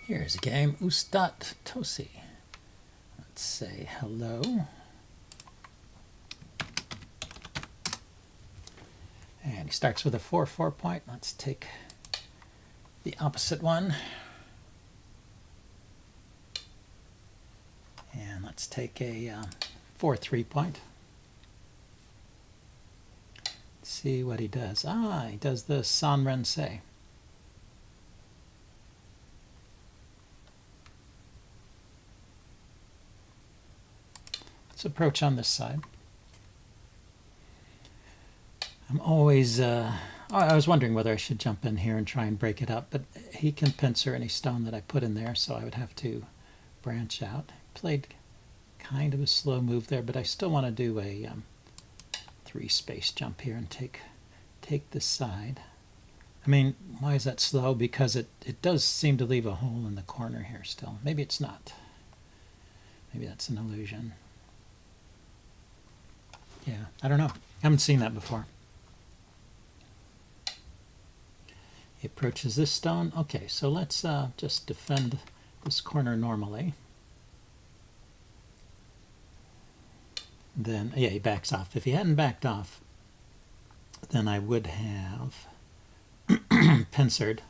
Here's a game, Ustat Tosi. Let's say hello. And he starts with a 4-4 point. Let's take the opposite one. And let's take a 4-3 point. Let's see what he does. He does the San Ren Se. Let's approach on this side. I'm always, I was wondering whether I should jump in here and try and break it up, but he can pincer any stone that I put in there, so I would have to branch out. Played kind of a slow move there, but I still want to do a 3-space jump here and take this side. I mean, why is that slow? Because it does seem to leave a hole in the corner here still. Maybe it's not. Maybe that's an illusion. Yeah, I don't know. I haven't seen that before. He approaches this stone. Okay, so let's just defend this corner normally. Then, yeah, he backs off. If he hadn't backed off, then I would have pincered.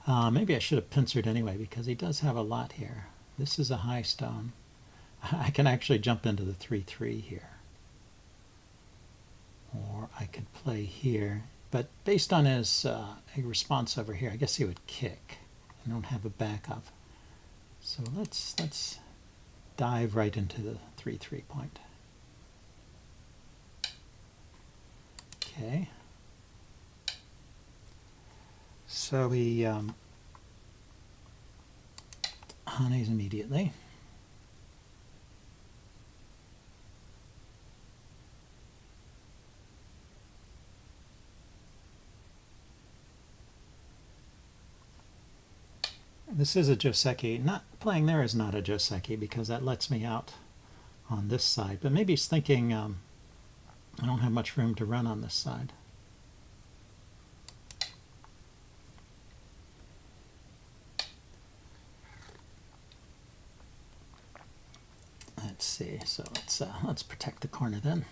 Maybe I should have pincered anyway, because he does have a lot here. This is a high stone. I can actually jump into the 3-3 here. Or I could play here. But based on his response over here, I guess he would kick. I don't have a backup. So let's dive right into the 3-3 point. Okay. So he hanes immediately. This is a Joseki. Not playing there is not a Joseki because that lets me out on this side. But maybe he's thinking I don't have much room to run on this side. Let's see. So let's protect the corner then.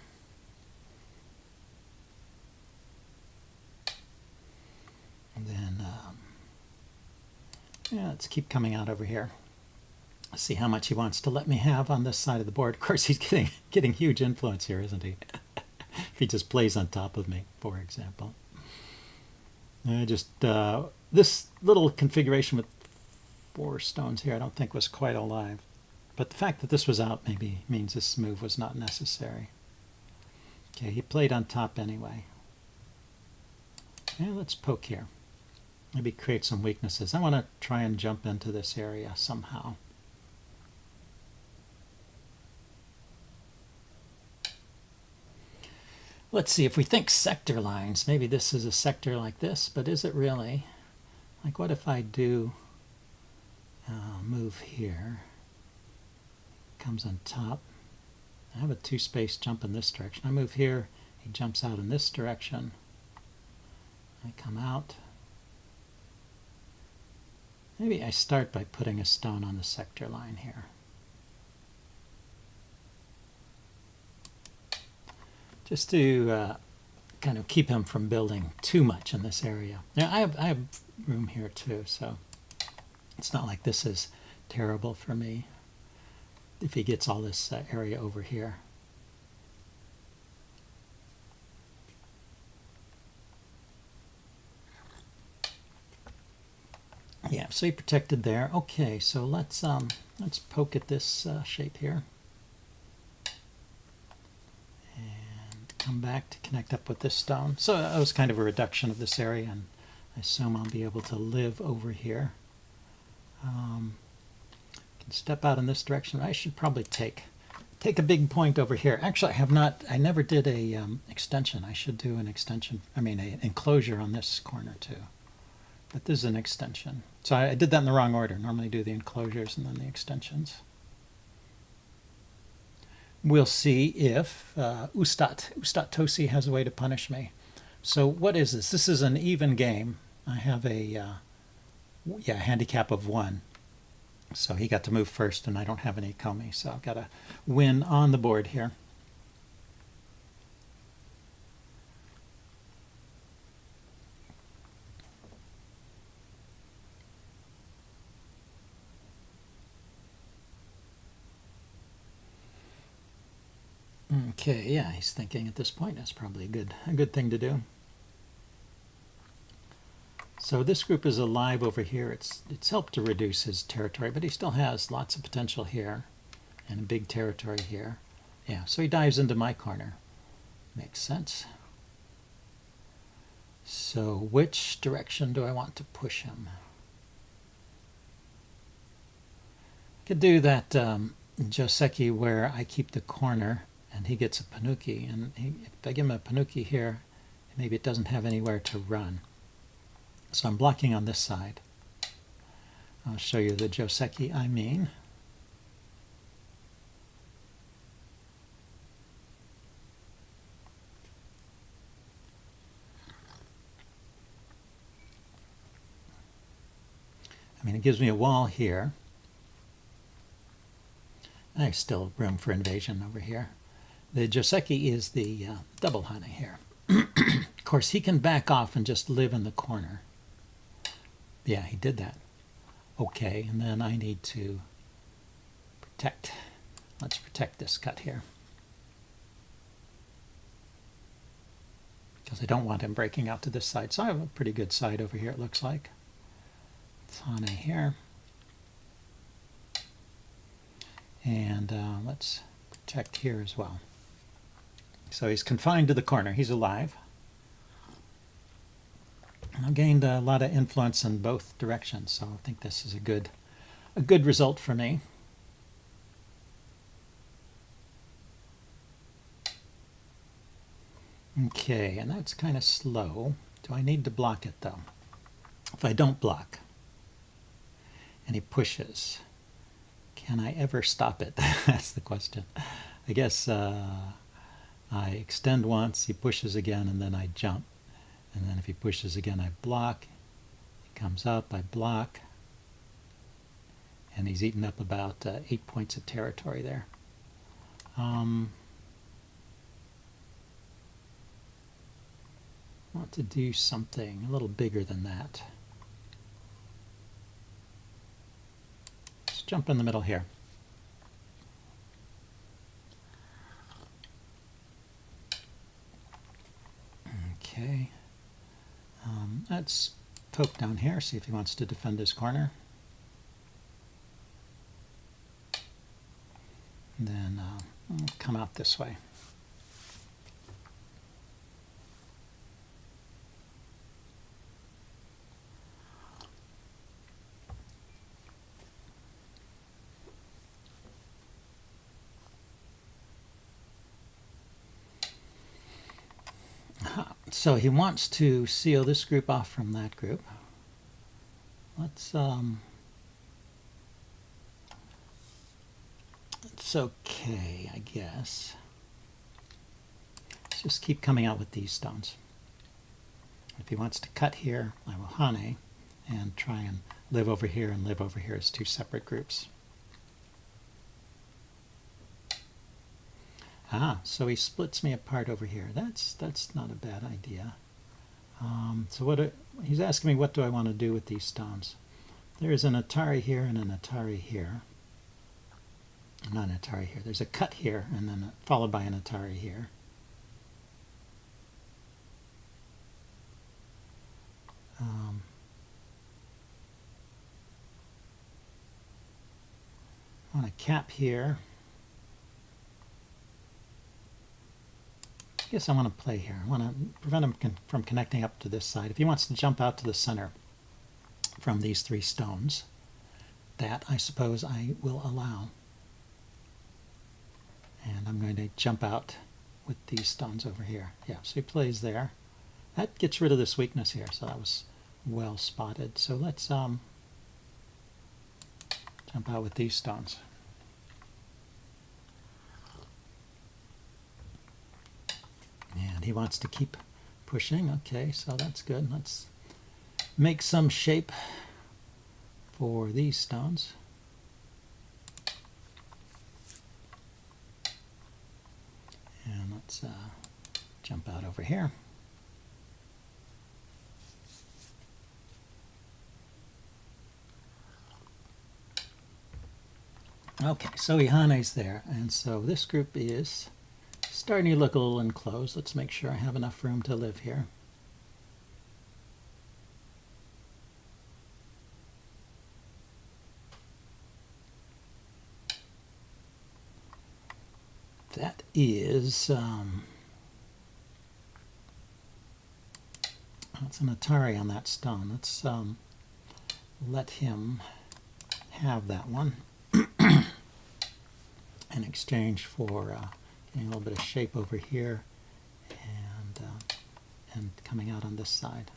And then yeah, let's keep coming out over here. Let's see how much he wants to let me have on this side of the board. Of course, he's getting huge influence here, isn't he? If he just plays on top of me, for example. This little configuration with 4 stones here I don't think was quite alive. But the fact that this was out maybe means this move was not necessary. Okay, he played on top anyway. Yeah, let's poke here. Maybe create some weaknesses. I want to try and jump into this area somehow. Let's see, if we think sector lines, maybe this is a sector like this, but is it really? Like, what if I do move here? Comes on top. I have a 2-space jump in this direction. I move here, he jumps out in this direction. I come out. Maybe I start by putting a stone on the sector line here. Just to kind of keep him from building too much in this area. Now I have room here too, so it's not like this is terrible for me if he gets all this area over here. Yeah, so he protected there. Okay, so let's poke at this shape here. Come back to connect up with this stone. So that was kind of a reduction of this area, and I assume I'll be able to live over here. Can step out in this direction. I should probably take a big point over here. Actually, I never did a extension. I should do an extension, an enclosure on this corner too. But this is an extension. So I did that in the wrong order. Normally do the enclosures and then the extensions. We'll see if Ustat Tosi has a way to punish me. So what is this? This is an even game. I have a yeah, handicap of 1. So he got to move first, and I don't have any komi, so I've got to win on the board here. Okay, yeah, he's thinking at this point that's probably a good thing to do. So this group is alive over here. It's helped to reduce his territory, but he still has lots of potential here and a big territory here. Yeah, so he dives into my corner. Makes sense. So which direction do I want to push him? I could do that Joseki where I keep the corner and he gets a Panuki. And if I give him a Panuki here, maybe it doesn't have anywhere to run. So I'm blocking on this side. I'll show you the Joseki I mean. It gives me a wall here. There's still room for invasion over here. The Joseki is the double Hane here. Of course, he can back off and just live in the corner. Yeah, he did that. Okay, and then I need to protect. Let's protect this cut here. Because I don't want him breaking out to this side. So I have a pretty good side over here, it looks like. It's Hane here. And let's protect here as well. So he's confined to the corner. He's alive. I've gained a lot of influence in both directions, so I think this is a good result for me. Okay, and that's kind of slow. Do I need to block it though? If I don't block and he pushes, can I ever stop it? That's the question. I guess I extend once, he pushes again, and then I jump. And then if he pushes again, I block. He comes up, I block. And he's eaten up about 8 points of territory there. I want to do something a little bigger than that. Let's jump in the middle here. Okay. Let's poke down here, see if he wants to defend his corner. And then come out this way. So he wants to seal this group off from that group. Let's it's okay, I guess. Let's just keep coming out with these stones. If he wants to cut here, I will Hane and try and live over here and live over here as two separate groups. Ah, so he splits me apart over here. That's not a bad idea. So he's asking me what do I want to do with these stones. There's an Atari here and an Atari here. Not an Atari here. There's a cut here and then followed by an Atari here. I want a cap here. I guess I want to play here. I want to prevent him from connecting up to this side. If he wants to jump out to the center from these three stones, that I suppose I will allow. And I'm going to jump out with these stones over here. Yeah, so he plays there. That gets rid of this weakness here, so that was well spotted. So let's jump out with these stones. And he wants to keep pushing. Okay, so that's good. Let's make some shape for these stones. And let's jump out over here. Okay, so Ihane's there, and so this group is starting to look a little enclosed. Let's make sure I have enough room to live here. That is, that's an Atari on that stone. Let's let him have that one in exchange for getting a little bit of shape over here and coming out on this side.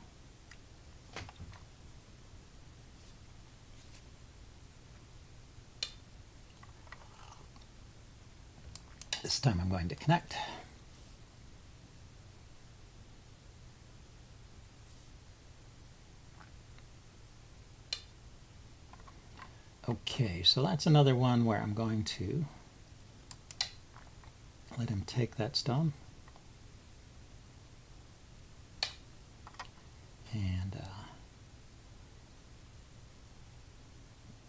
This time I'm going to connect. Okay, so that's another one where I'm going to let him take that stone and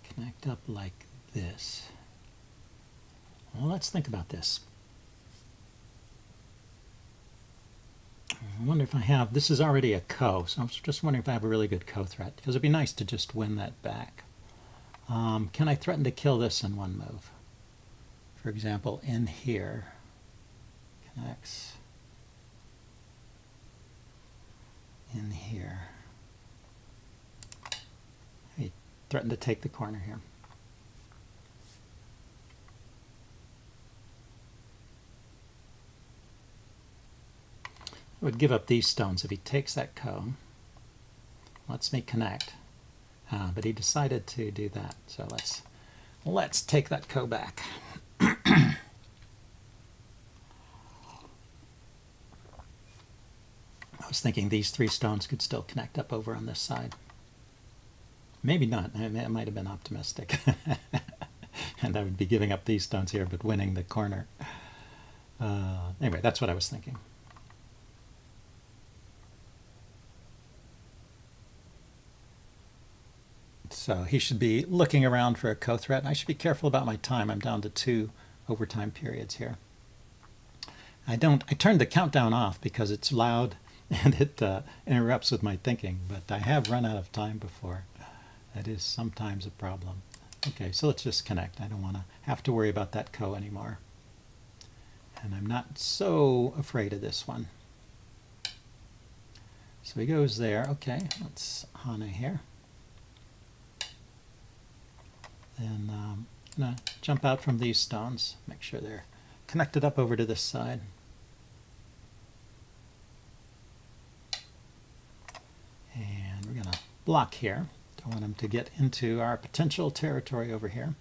connect up like this. Well, let's think about this. I wonder if I have, this is already a ko, so I'm just wondering if I have a really good ko threat, because it'd be nice to just win that back. Can I threaten to kill this in one move? For example, in here, connects, in here. I threaten to take the corner here. I would give up these stones if he takes that ko. Lets me connect, but he decided to do that. So let's take that ko back. I was thinking these three stones could still connect up over on this side. Maybe not. It might have been optimistic, and I would be giving up these stones here, but winning the corner. Anyway, that's what I was thinking. So he should be looking around for a ko threat, and I should be careful about my time. I'm down to 2 overtime periods here. I turned the countdown off because it's loud and it interrupts with my thinking, but I have run out of time before. That is sometimes a problem. Okay, so let's just connect. I don't want to have to worry about that ko anymore. And I'm not so afraid of this one. So he goes there. Okay, let's Hana here. Then I'm going to jump out from these stones, make sure they're connected up over to this side. And we're going to block here. Don't want him to get into our potential territory over here.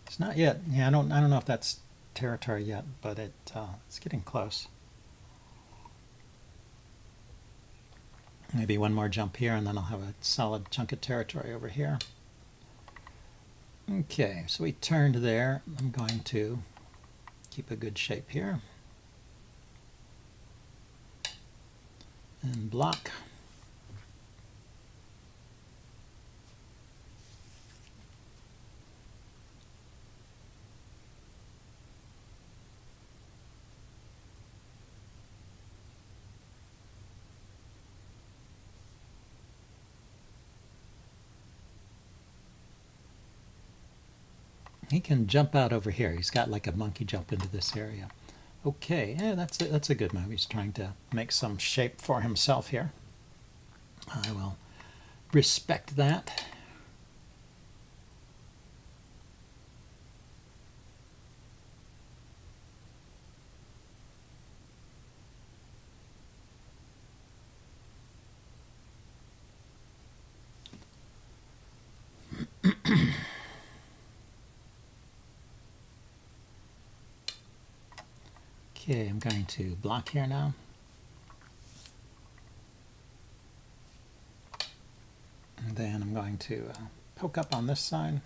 It's not yet. Yeah, I don't know if that's territory yet, but it's getting close. Maybe one more jump here, and then I'll have a solid chunk of territory over here. Okay, so we turned there. I'm going to keep a good shape here. And block. He can jump out over here. He's got like a monkey jump into this area. Okay, yeah, that's a good move. He's trying to make some shape for himself here. I will respect that. Okay, I'm going to block here now. Then I'm going to poke up on this side.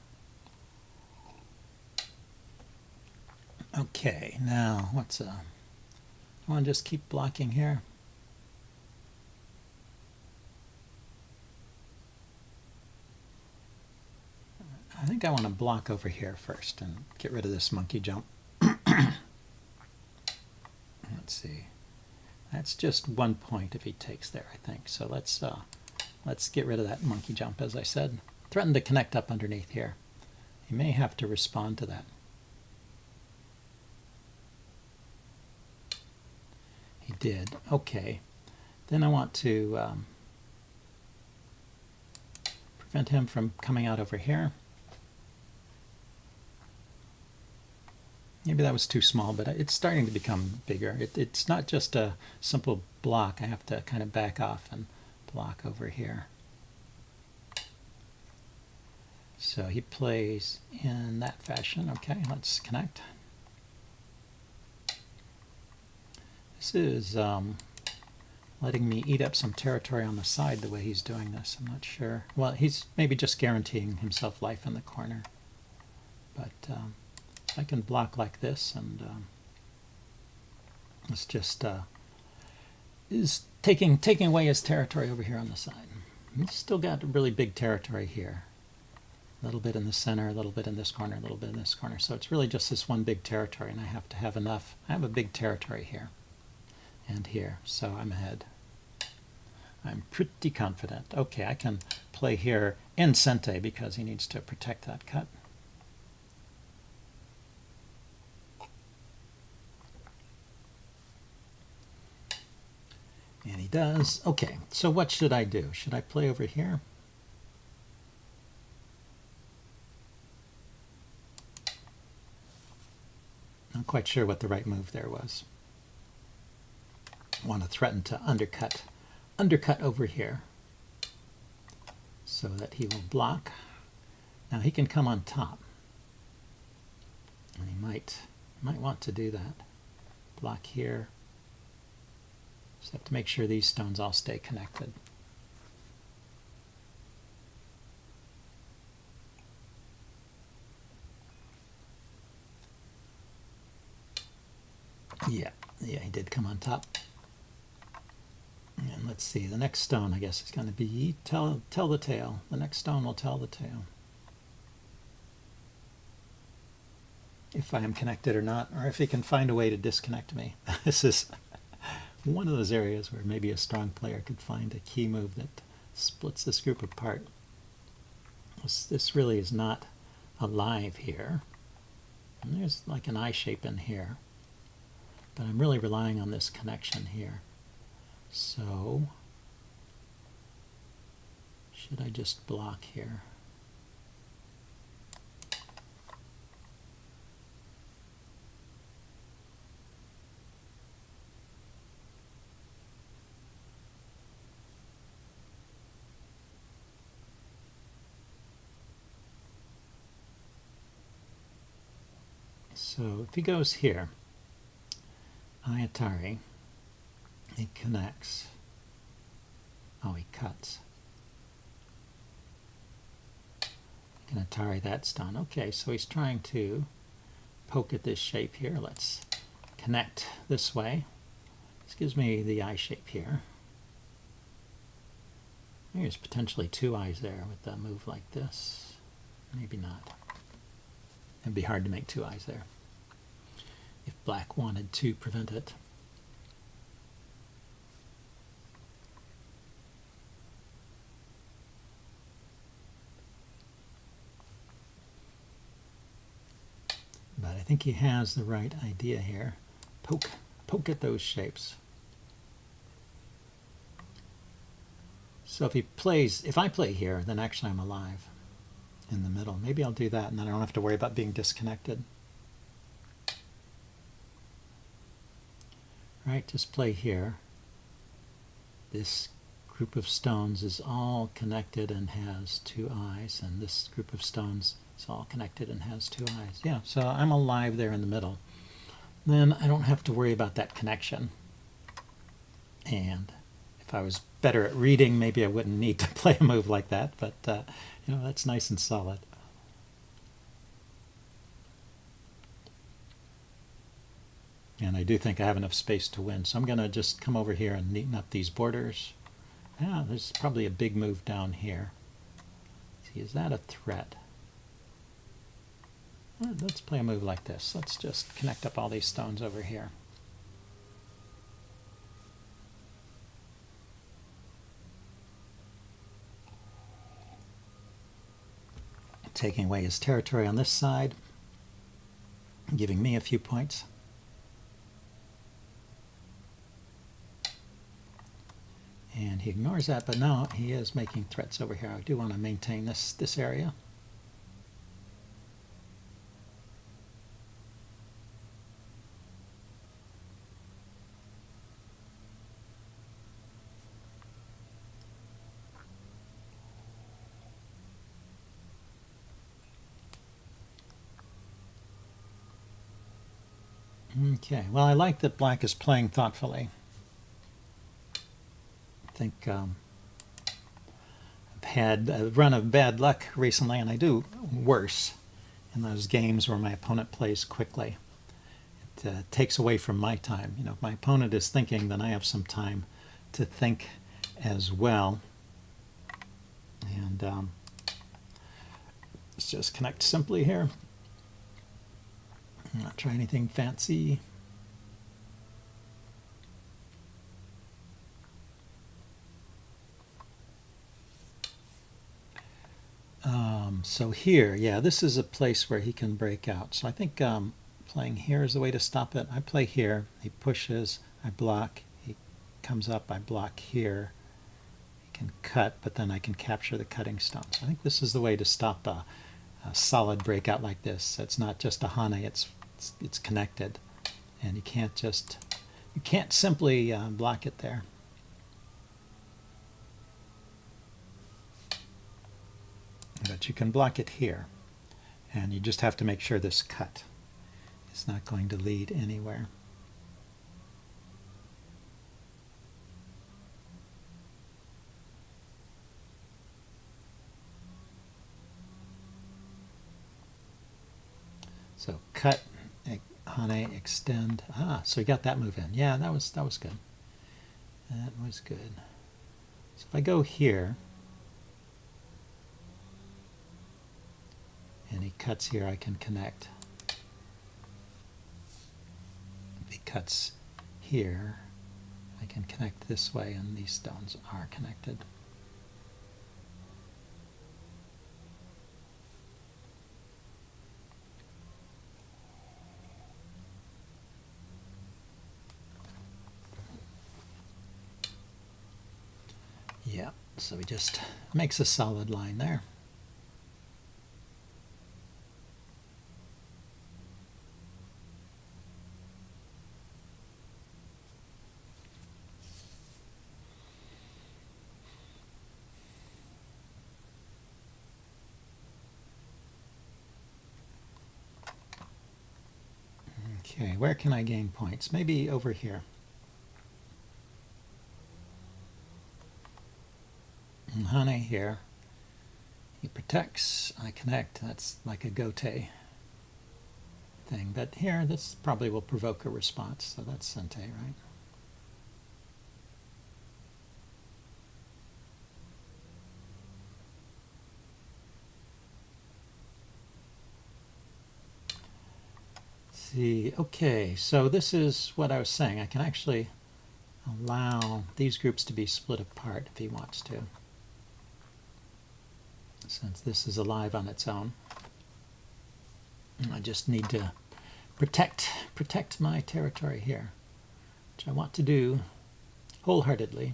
Okay, now what's I want to just keep blocking here. I think I want to block over here first and get rid of this monkey jump. Let's see. That's just 1 point if he takes there, I think. So let's get rid of that monkey jump, as I said. Threaten to connect up underneath here. He may have to respond to that. He did. Okay. Then I want to prevent him from coming out over here. Maybe that was too small, but it's starting to become bigger. It's not just a simple block. I have to kind of back off and block over here. So he plays in that fashion. Okay, let's connect. This is letting me eat up some territory on the side the way he's doing this. I'm not sure. Well, he's maybe just guaranteeing himself life in the corner. But I can block like this, and it's just is taking away his territory over here on the side. He's still got really big territory here. A little bit in the center, a little bit in this corner, a little bit in this corner. So it's really just this one big territory, and I have to have enough. I have a big territory here and here, so I'm ahead. I'm pretty confident. Okay, I can play here in Sente because he needs to protect that cut. And he does. Okay, so what should I do? Should I play over here? Not quite sure what the right move there was. I want to threaten to undercut over here so that he will block. Now he can come on top, and he might want to do that. Block here. Just have to make sure these stones all stay connected. Yeah, he did come on top. And let's see, the next stone, I guess, is going to be tell the tale. The next stone will tell the tale. If I am connected or not, or if he can find a way to disconnect me. This is one of those areas where maybe a strong player could find a key move that splits this group apart. This really is not alive here. And there's like an I shape in here. But I'm really relying on this connection here. So, should I just block here? So if he goes here, Atari, he connects. Oh, he cuts. I can Atari that stone. Okay, so he's trying to poke at this shape here. Let's connect this way. This gives me the eye shape here. There's potentially two eyes there with a move like this. Maybe not. It'd be hard to make two eyes there if black wanted to prevent it. But I think he has the right idea here. Poke at those shapes. So if I play here, then actually I'm alive in the middle. Maybe I'll do that, and then I don't have to worry about being disconnected. Right, just play here. This group of stones is all connected and has two eyes, and this group of stones is all connected and has two eyes. Yeah, so I'm alive there in the middle. Then I don't have to worry about that connection. And if I was better at reading, maybe I wouldn't need to play a move like that, but you know, that's nice and solid. And I do think I have enough space to win, so I'm going to just come over here and neaten up these borders. Yeah, there's probably a big move down here. See, is that a threat? Well, let's play a move like this. Let's just connect up all these stones over here. Taking away his territory on this side, giving me a few points. And he ignores that, but now he is making threats over here. I do want to maintain this area. Okay, well, I like that black is playing thoughtfully. I think I've had a run of bad luck recently, and I do worse in those games where my opponent plays quickly. It takes away from my time. You know, if my opponent is thinking, then I have some time to think as well. And let's just connect simply here. Not try anything fancy. So here, yeah, this is a place where he can break out. So I think playing here is the way to stop it. I play here, he pushes, I block, he comes up, I block here. He can cut, but then I can capture the cutting stone. So I think this is the way to stop a solid breakout like this. It's not just a hane, it's connected, and you can't simply block it there. But you can block it here, and you just have to make sure this cut is not going to lead anywhere. So cut, hane, extend. So you got that move in. Yeah, that was good. That was good. So if I go here, and he cuts here, I can connect. If he cuts here, I can connect this way, and these stones are connected. Yeah, so he just makes a solid line there. Okay, where can I gain points? Maybe over here. And hane here. He protects, I connect. That's like a gote thing. But here, this probably will provoke a response. So that's sente, right? See, okay, so this is what I was saying. I can actually allow these groups to be split apart if he wants to, since this is alive on its own. I just need to protect my territory here, which I want to do wholeheartedly.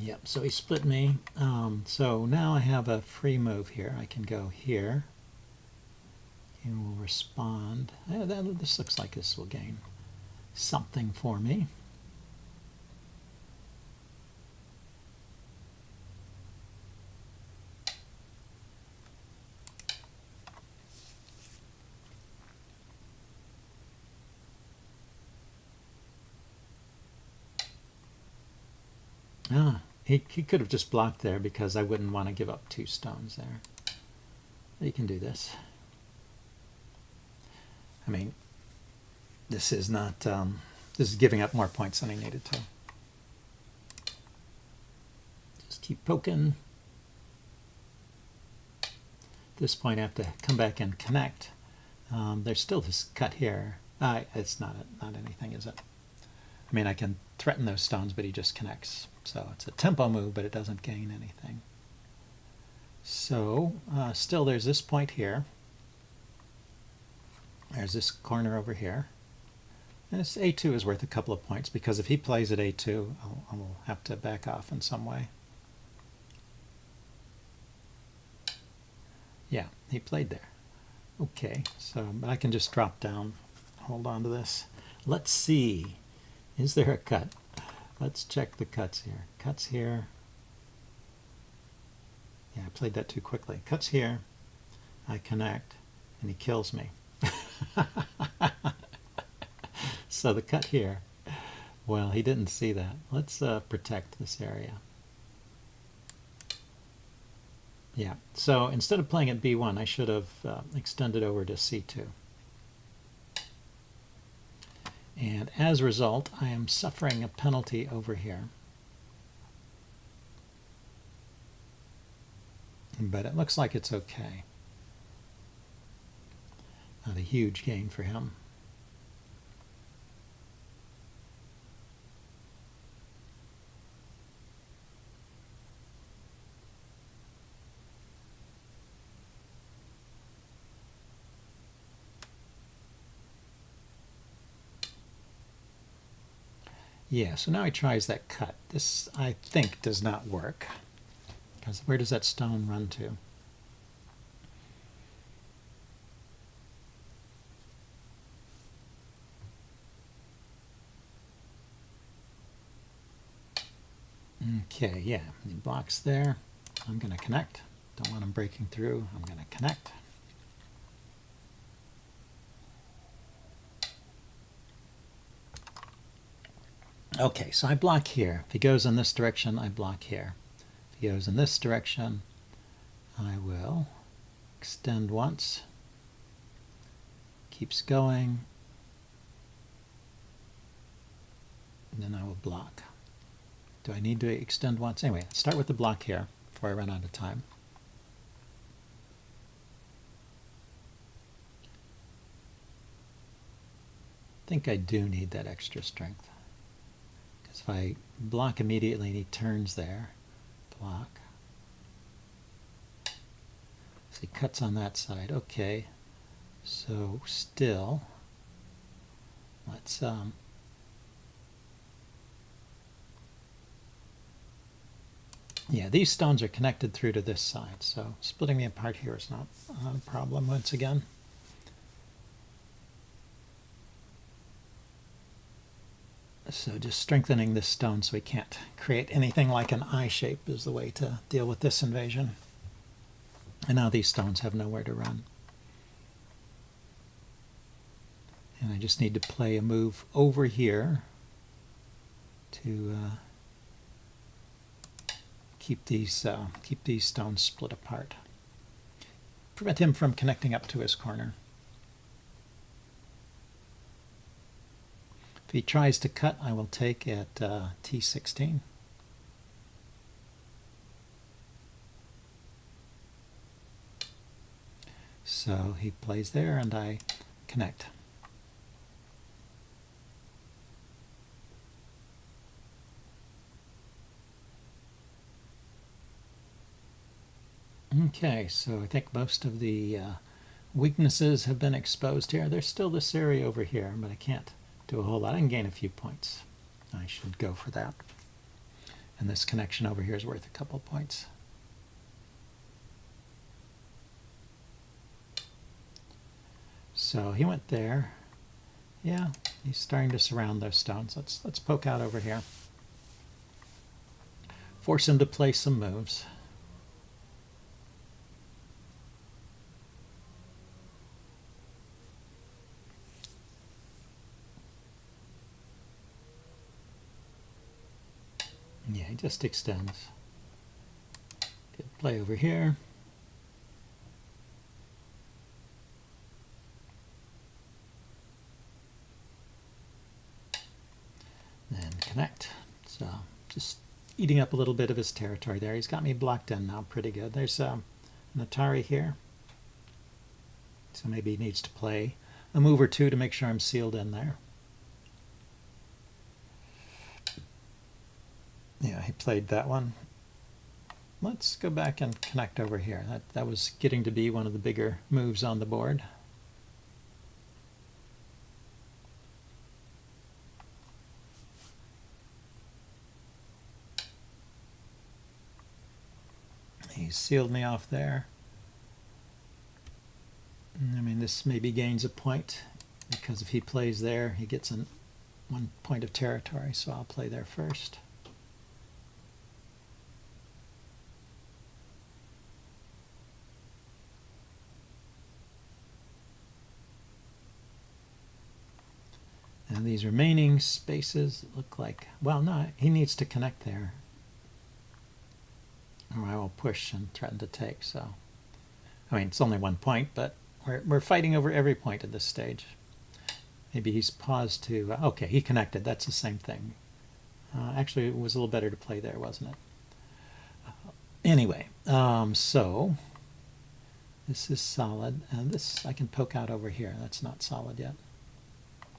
Yep, so he split me. So now I have a free move here. I can go here. He will respond. This looks like this will gain something for me. He could have just blocked there because I wouldn't want to give up 2 stones there. You can do this. I mean, this is not, this is giving up more points than I needed to. Just keep poking. At this point I have to come back and connect. There's still this cut here. It's not anything, is it? I mean, I can threaten those stones, but he just connects. So it's a tempo move, but it doesn't gain anything. So still there's this point here. There's this corner over here. And this A2 is worth a couple of points because if he plays at A2, I'll have to back off in some way. Yeah, he played there. Okay, so I can just drop down, hold on to this. Let's see, is there a cut? Let's check the cuts here. Cuts here. Yeah, I played that too quickly. Cuts here, I connect, and he kills me. So the cut here, well, he didn't see that. Let's protect this area. Yeah, so instead of playing at B1, I should have extended over to C2. And as a result, I am suffering a penalty over here. But it looks like it's okay. Not a huge gain for him. Yeah, so now he tries that cut. This, I think, does not work. Because where does that stone run to? Okay, yeah, he blocks there. I'm going to connect. Don't want him breaking through. I'm going to connect. Okay, so I block here. If he goes in this direction, I block here. If he goes in this direction, I will extend once. Keeps going. And then I will block. Do I need to extend once? Anyway, let's start with the block here before I run out of time. I think I do need that extra strength. Because if I block immediately and he turns there, block. So he cuts on that side. Okay, so still, let's yeah, these stones are connected through to this side, so splitting me apart here is not a problem once again. So just strengthening this stone so we can't create anything like an I shape is the way to deal with this invasion. And now these stones have nowhere to run. And I just need to play a move over here to keep these stones split apart. Prevent him from connecting up to his corner. If he tries to cut, I will take at T16. So he plays there and I connect. Okay, so I think most of the weaknesses have been exposed here. There's still this area over here, but I can't do a whole lot. I can gain a few points. I should go for that. And this connection over here is worth a couple points. So he went there. Yeah, he's starting to surround those stones. Let's poke out over here. Force him to play some moves. Yeah, he just extends. Good play over here. Then connect. So just eating up a little bit of his territory there. He's got me blocked in now pretty good. There's an Atari here. So maybe he needs to play a move or two to make sure I'm sealed in there. Yeah, he played that one. Let's go back and connect over here. That was getting to be one of the bigger moves on the board. He sealed me off there. I mean, this maybe gains a point because if he plays there, he gets 1 point of territory, so I'll play there first. And these remaining spaces look like, well, no, he needs to connect there, or I will push and threaten to take. So, I mean, it's only 1 point, but we're fighting over every point at this stage. Maybe he's paused to, okay, he connected. That's the same thing. Actually, it was a little better to play there, wasn't it? Anyway, so this is solid. And this I can poke out over here. That's not solid yet.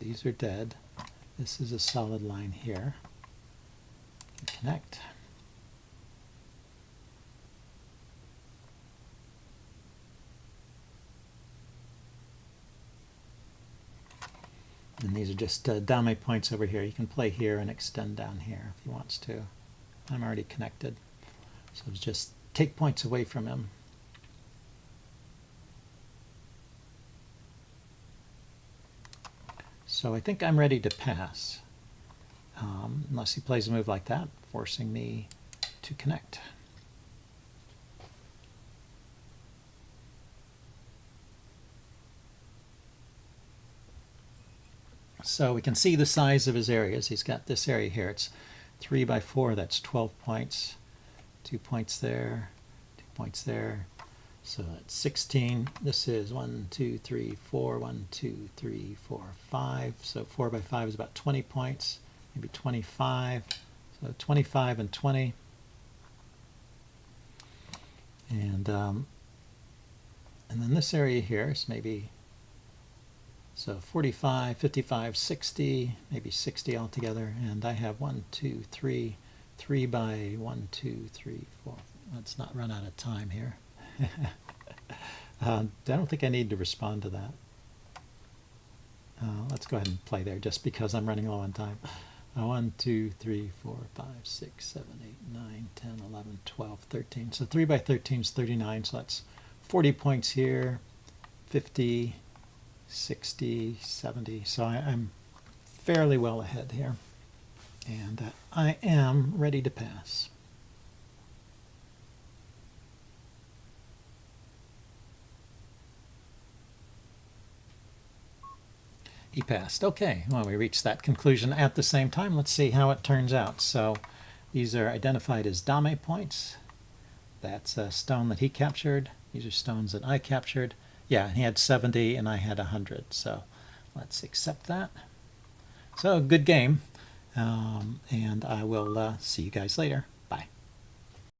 These are dead. This is a solid line here. Connect. And these are just dame points over here. You can play here and extend down here if he wants to. I'm already connected. So just take points away from him. So I think I'm ready to pass, unless he plays a move like that, forcing me to connect. So we can see the size of his areas. He's got this area here. It's 3 by 4. That's 12 points. 2 points there. 2 points there. So that's 16. This is 1, 2, 3, 4. 1, 2, 3, 4, 5. So 4 by 5 is about 20 points. Maybe 25. So 25 and 20. And then this area here is maybe, so 45, 55, 60, maybe 60 altogether. And I have 1, 2, 3, 3 by 1, 2, 3, 4. Let's not run out of time here. I don't think I need to respond to that. Let's go ahead and play there just because I'm running low on time. 1, 2, 3, 4, 5, 6, 7, 8, 9, 10, 11, 12, 13. So 3 by 13 is 39. So that's 40 points here, 50, 60, 70. So I'm fairly well ahead here. And I am ready to pass. He passed. Okay, well, we reached that conclusion at the same time. Let's see how it turns out. So these are identified as dame points. That's a stone that he captured. These are stones that I captured. Yeah, he had 70 and I had 100. So let's accept that. So good game. And I will see you guys later.